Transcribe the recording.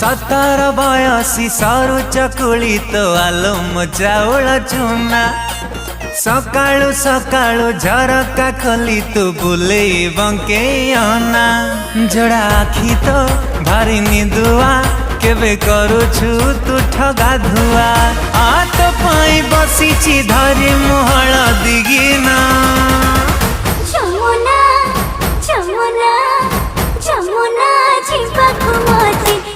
17 बयसी सरू चकुली तो आलम चाउल चुना सकाळु सकाळु झरका खोली तू बुले बंके अना जोड़ा आखी तो भारी निदुआ केबे करुछु तू ठगा धुआ आ तो पाई बसीची धरी मुहल दिगिना जमुना जमुना जमुना जीवा घुमती